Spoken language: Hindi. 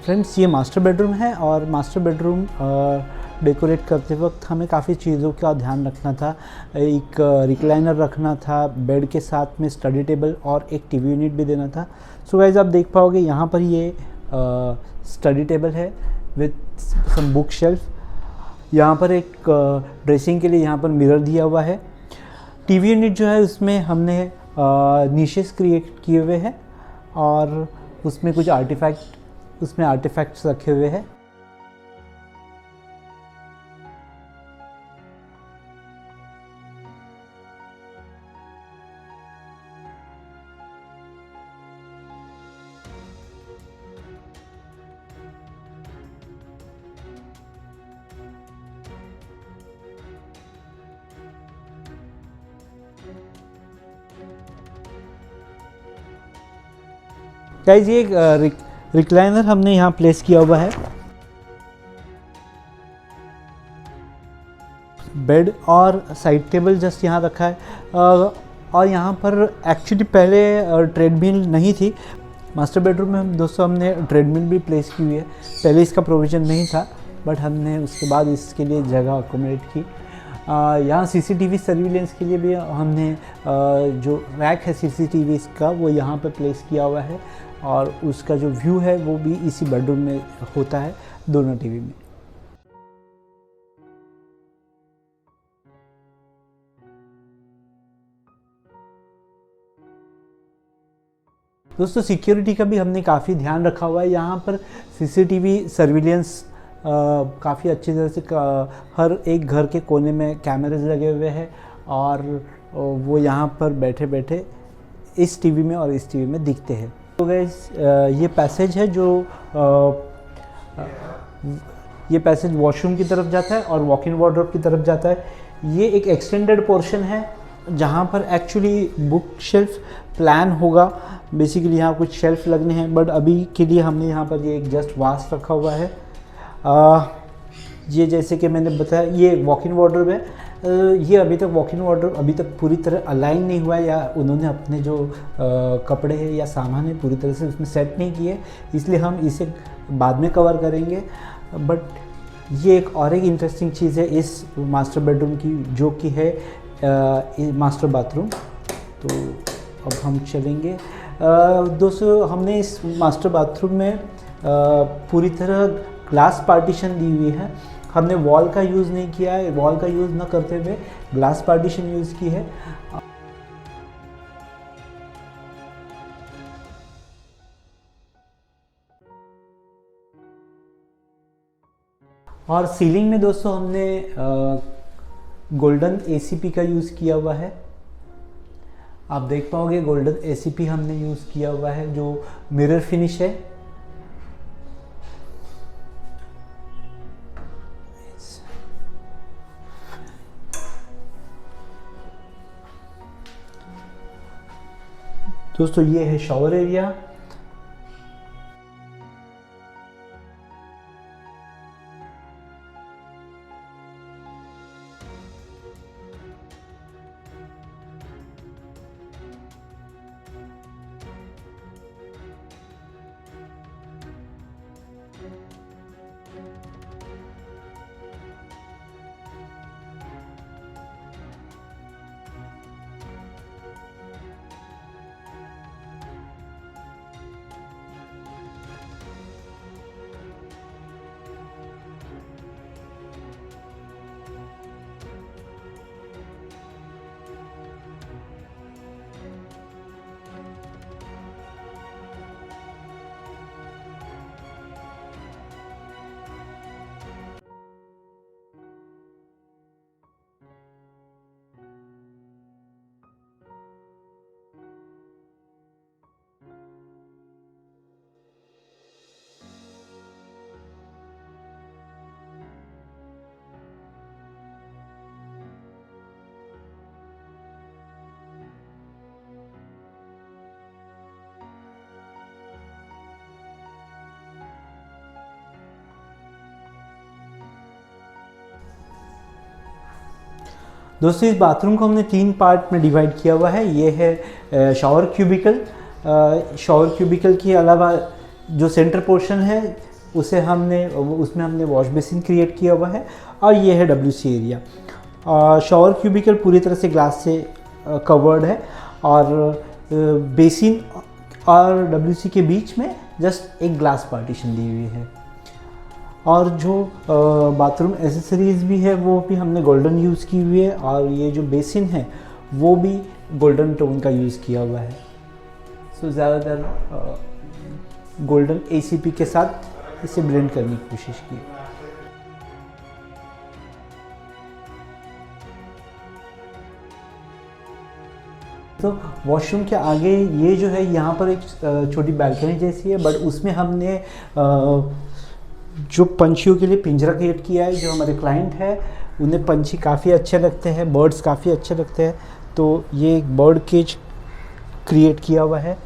फ्रेंड्स, ये मास्टर बेडरूम है और मास्टर बेडरूम डेकोरेट करते वक्त हमें काफ़ी चीज़ों का ध्यान रखना था। एक रिक्लाइनर रखना था, बेड के साथ में स्टडी टेबल और एक टीवी यूनिट भी देना था। सो गाइस, आप देख पाओगे यहाँ पर ये स्टडी टेबल है विथ सम बुक शेल्फ। यहाँ पर एक ड्रेसिंग के लिए यहाँ पर मिरर दिया हुआ है। टीवी यूनिट जो है उसमें हमने नीशेस क्रिएट किए हुए हैं और उसमें कुछ आर्टिफैक्ट्स रखे हुए हैं। गाइस, ये एक रिक्लाइनर हमने यहाँ प्लेस किया हुआ है। बेड और साइड टेबल जस्ट यहाँ रखा है। और यहाँ पर एक्चुअली पहले ट्रेडमिल नहीं थी। मास्टर बेडरूम में दोस्तों हमने ट्रेडमिल भी प्लेस की हुई है। पहले इसका प्रोविज़न नहीं था, बट हमने उसके बाद इसके लिए जगह अकोमोडेट की। यहाँ सीसीटीवी सर्विलेंस के लिए भी हमने जो रैक है सीसीटीवी का वो यहाँ पे प्लेस किया हुआ है और उसका जो व्यू है वो भी इसी बेडरूम में होता है, दोनों टीवी में। दोस्तों, सिक्योरिटी का भी हमने काफ़ी ध्यान रखा हुआ है। यहाँ पर सीसीटीवी सर्विलेंस काफ़ी अच्छी तरह से हर एक घर के कोने में कैमरेज लगे हुए हैं और वो यहाँ पर बैठे बैठे इस टीवी में और इस टीवी में दिखते हैं। तो गाइस, ये पैसेज है जो ये पैसेज वॉशरूम की तरफ जाता है और वॉक इन वार्डरोब की तरफ जाता है। ये एक एक्सटेंडेड पोर्शन है जहाँ पर एक्चुअली बुक शेल्फ प्लान होगा। बेसिकली यहाँ कुछ शेल्फ लगने हैं, बट अभी के लिए हमने यहाँ पर ये एक जस्ट वास रखा हुआ है। ये जैसे कि मैंने बताया, ये वॉक इन वार्डरोब है। ये अभी तक वॉक इन वार्डरोब अभी तक पूरी तरह अलाइन नहीं हुआ है, या उन्होंने अपने जो कपड़े हैं या सामान है पूरी तरह से उसमें सेट नहीं किए, इसलिए हम इसे बाद में कवर करेंगे। बट ये एक और एक इंटरेस्टिंग चीज़ है इस मास्टर बेडरूम की, जो कि है मास्टर बाथरूम। तो अब हम चलेंगे। दोस्तों, हमने इस मास्टर बाथरूम में पूरी तरह ग्लास पार्टीशन दी हुई है। हमने वॉल का यूज़ नहीं किया है। वॉल का यूज़ न करते हुए ग्लास पार्टीशन यूज़ की है। और सीलिंग में दोस्तों हमने गोल्डन एसीपी का यूज़ किया हुआ है। आप देख पाओगे गोल्डन एसीपी हमने यूज़ किया हुआ है, जो मिरर फिनिश है। दोस्तों, ये है शॉवर एरिया। दोस्तों इस बाथरूम को हमने 3 पार्ट में डिवाइड किया हुआ है। ये है शॉवर क्यूबिकल। शॉवर क्यूबिकल के अलावा जो सेंटर पोर्शन है उसमें हमने वॉश बेसिन क्रिएट किया हुआ है, और ये है WC एरिया। शॉवर क्यूबिकल पूरी तरह से ग्लास से कवर्ड है, और बेसिन और WC के बीच में जस्ट एक ग्लास पार्टीशन दी हुई है। और जो बाथरूम एसेसरीज़ भी है वो भी हमने गोल्डन यूज़ की हुई है, और ये जो बेसिन है वो भी गोल्डन टोन का यूज़ किया हुआ है। सो ज़्यादातर गोल्डन ACP के साथ इसे ब्लेंड करने की कोशिश की। तो वॉशरूम के आगे ये जो है यहाँ पर एक छोटी बैल्कनी जैसी है, बट उसमें हमने जो पंछियों के लिए पिंजरा क्रिएट किया है। जो हमारे क्लाइंट है उन्हें पंछी काफ़ी अच्छे लगते हैं, बर्ड्स काफ़ी अच्छे लगते हैं, तो ये एक बर्ड केज क्रिएट किया हुआ है।